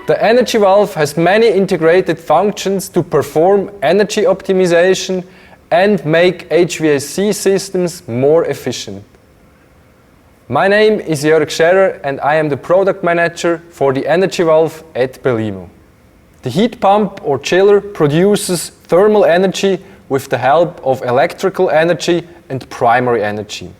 The energy valve has many integrated functions to perform energy optimization and make HVAC systems more efficient. My name is Joerg and I am the product manager for the energy valve at Belimo. The heat pump or chiller produces thermal energy with the help of electrical energy and primary energy.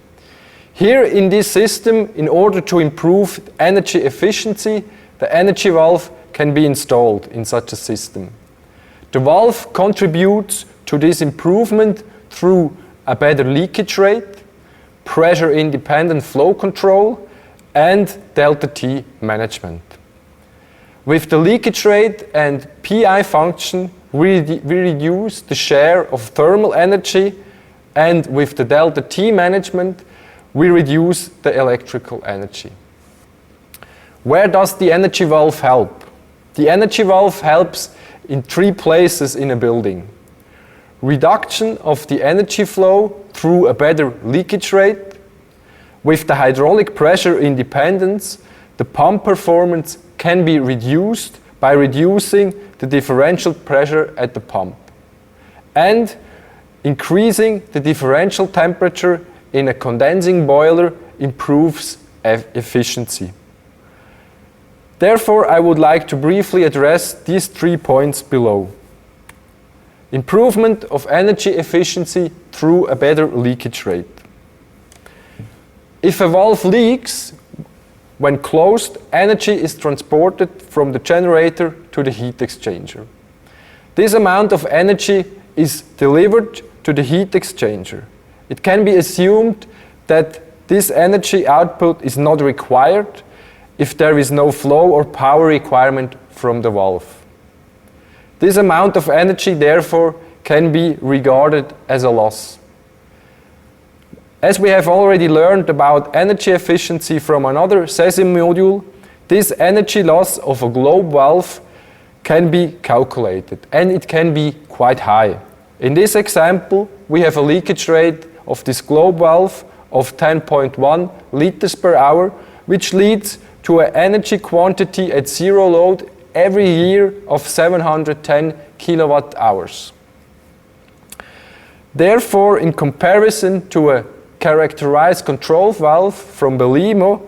Here in this system, in order to improve energy efficiency, the energy valve can be installed in such a system. The valve contributes to this improvement through a better leakage rate, pressure-independent flow control, and delta-T management. With the leakage rate and PI function, we reduce the share of thermal energy, and with the delta-T management, we reduce the electrical energy. Where does the energy valve help? The energy valve helps in 3 places in a building. Reduction of the energy flow through a better leakage rate. With the hydraulic pressure independence, the pump performance can be reduced by reducing the differential pressure at the pump. And increasing the differential temperature in a condensing boiler improves efficiency. Therefore, I would like to briefly address these 3 points below. Improvement of energy efficiency through a better leakage rate. If a valve leaks, when closed, energy is transported from the generator to the heat exchanger. This amount of energy is delivered to the heat exchanger. It can be assumed that this energy output is not required if there is no flow or power requirement from the valve. This amount of energy, therefore, can be regarded as a loss. As we have already learned about energy efficiency from another SESIM module, this energy loss of a globe valve can be calculated, and it can be quite high. In this example, we have a leakage rate of this globe valve of 10.1 liters per hour, which leads to an energy quantity at zero load every year of 710 kilowatt hours. Therefore, in comparison to a characterized control valve from Belimo,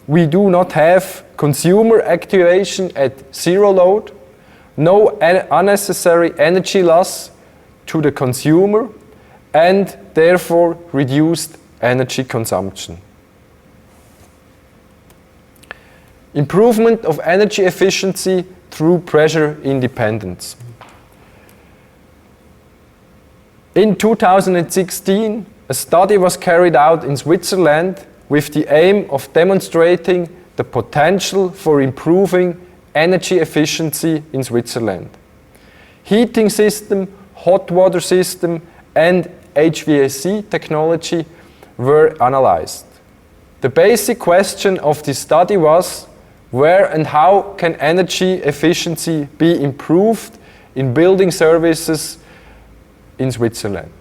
we do not have consumer activation at zero load, no unnecessary energy loss to the consumer, and therefore reduced energy consumption. Improvement of energy efficiency through pressure independence. In 2016, a study was carried out in Switzerland with the aim of demonstrating the potential for improving energy efficiency in Switzerland. Heating system, hot water system, and HVAC technology were analyzed. The basic question of this study was, where and how can energy efficiency be improved in building services in Switzerland?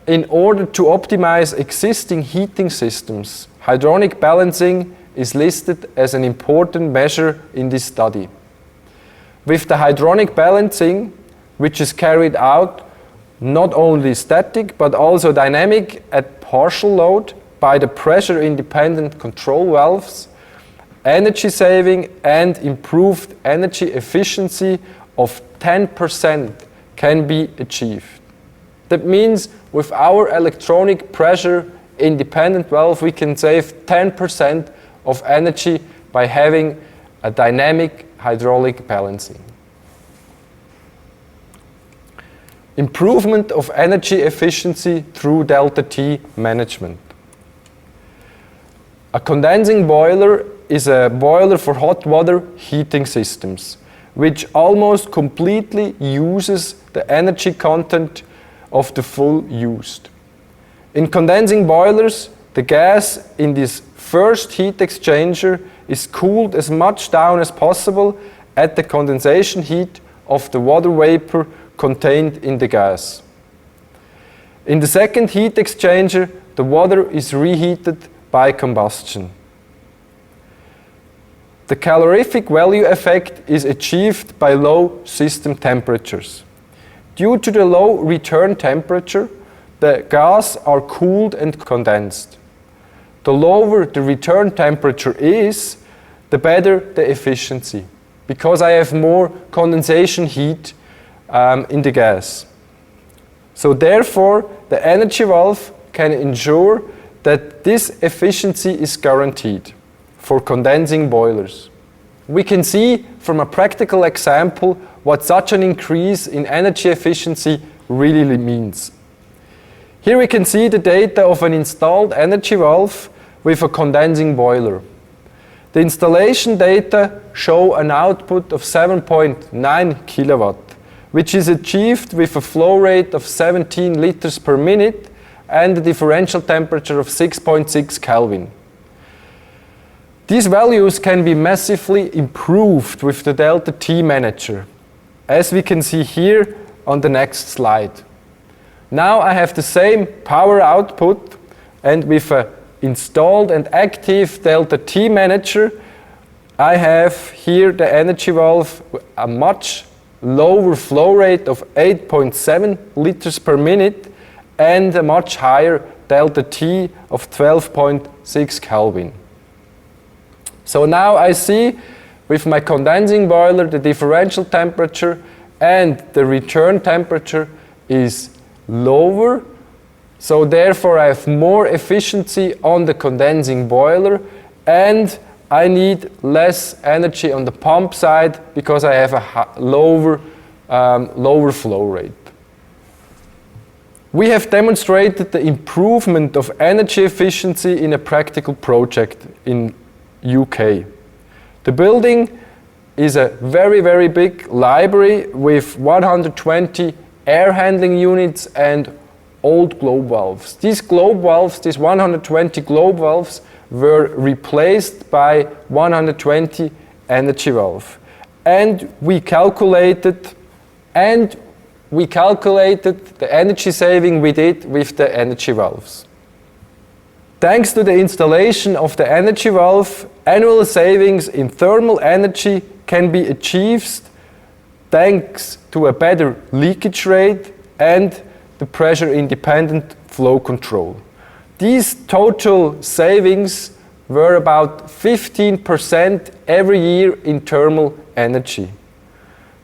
In order to optimize existing heating systems, hydronic balancing is listed as an important measure in this study. With the hydronic balancing, which is carried out not only static but also dynamic at partial load by the pressure-independent control valves, energy saving and improved energy efficiency of 10% can be achieved. That means with our electronic pressure-independent valve we can save 10% of energy by having a dynamic hydraulic balancing. Improvement of energy efficiency through delta-T management. A condensing boiler is a boiler for hot water heating systems, which almost completely uses the energy content of the fuel used. In condensing boilers, the gas in this first heat exchanger is cooled as much down as possible at the condensation heat of the water vapor contained in the gas. In the second heat exchanger, the water is reheated by combustion. The calorific value effect is achieved by low system temperatures. Due to the low return temperature, the gas are cooled and condensed. The lower the return temperature is, the better the efficiency, because I have more condensation heat in the gas. So therefore, the energy valve can ensure that this efficiency is guaranteed for condensing boilers. We can see from a practical example what such an increase in energy efficiency really means. Here we can see the data of an installed energy valve with a condensing boiler. The installation data show an output of 7.9 kilowatt, which is achieved with a flow rate of 17 liters per minute and a differential temperature of 6.6 Kelvin. These values can be massively improved with the delta T manager, as we can see here on the next slide. Now I have the same power output, and with an installed and active delta T manager, I have here the energy valve a much lower flow rate of 8.7 liters per minute and a much higher delta T of 12.6 Kelvin. So now I see with my condensing boiler the differential temperature and the return temperature is lower, so therefore I have more efficiency on the condensing boiler and I need less energy on the pump side because I have a lower flow rate. We have demonstrated the improvement of energy efficiency in a practical project in UK. The building is a very big library with 120 air handling units and old globe valves. These globe valves, these 120 globe valves, were replaced by 120 energy valve. And we calculated the energy saving we did with the energy valves. Thanks to the installation of the energy valve, annual savings in thermal energy can be achieved thanks to a better leakage rate and the pressure-independent flow control. These total savings were about 15% every year in thermal energy.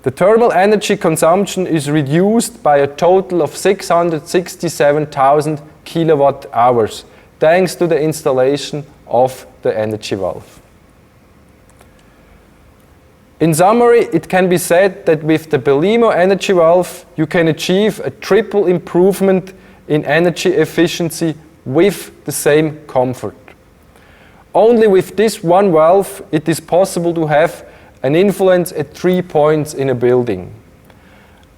The thermal energy consumption is reduced by a total of 667,000 kilowatt hours, thanks to the installation of the energy valve. In summary, it can be said that with the Belimo Energy Valve, you can achieve a triple improvement in energy efficiency with the same comfort. Only with this one valve, it is possible to have an influence at 3 points in a building.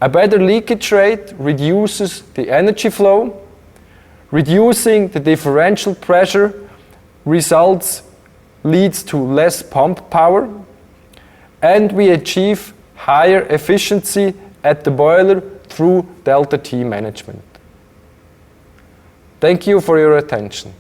A better leakage rate reduces the energy flow, reducing the differential pressure leads to less pump power, and we achieve higher efficiency at the boiler through delta T management. Thank you for your attention.